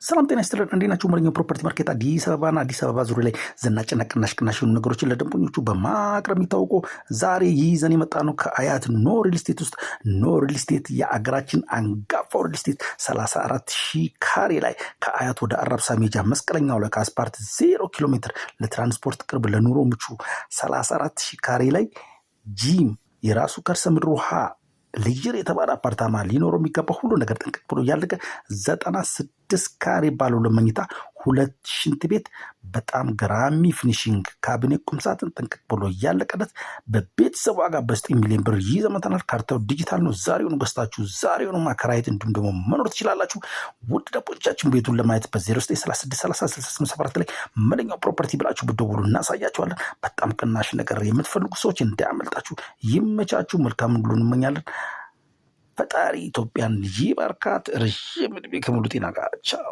ሰላም ጤና ይስጥልን። እንዴት ናችሁ? መረኛው ፕሮፐርቲ ማርኬት አዲስ አበባ ዙሪያ ላይ ዘናጭና ቅናሽ የሆኑ ነገሮችን ለደንበኞቹ በማቅረብ የሚታወቀው ዛሬ ይዘን የመጣ ነው ከአያት ኖ ሪል ስቴት ውስጥ ኖ ሪል ስቴት የአገራችን አንጋፋው ሪል ስቴት 34,000 ካሬ ላይ ከአያት ወደ አራብሳ ሜጃ መስቀለኛው ላይ ከአስፓልት 0 ኪሎ ሜትር ለትራንስፖርት ቅርብ ለኑሮ ምቹ 34,000 ካሬ ላይ ጂም የራሱ ከርሰ ምድር ውሃ ለየር የተባለ አፓርታማ ሊኖረው የሚገባ ሁሉ ነገር ጥንቅቅ ብሎ ያለቀ 96 ካሬ ባለው ለመኝታ 2 ሽንት ቤት በጣም ገራሚ ፊኒሺንግ ካቢኔት ቁምሳጥን ጥንቅቅ ብሎ ያለቀለት በቤተሰብ ዋጋ በ9 ሚሊዮን ብር ይዘመተናል። ካርታው ዲጂታል ነው። ዛሬውኑ ገዝታችሁ ዛሬውኑ ማከራየት እንዲሁም ደግሞ መኖር ትችላላችሁ። ውድ ደንበኞቻችን ቤቱን ለማየት በ0936306874 ላይ መለኛው ፕሮፐርቲ ብላችሁ ብትደውሉ እናሳያችኋለን። በጣም ቅናሽ ነገር የምትፈልጉ ሰዎች እንዳያመልጣችሁ። ይመቻችሁ። መልካም ሁሉ እንመኛለን። ፈጣሪ ኢትዮጵያን ይባርካት። ረጅም ዕድሜ ከሙሉ ጤና ጋር ቻው።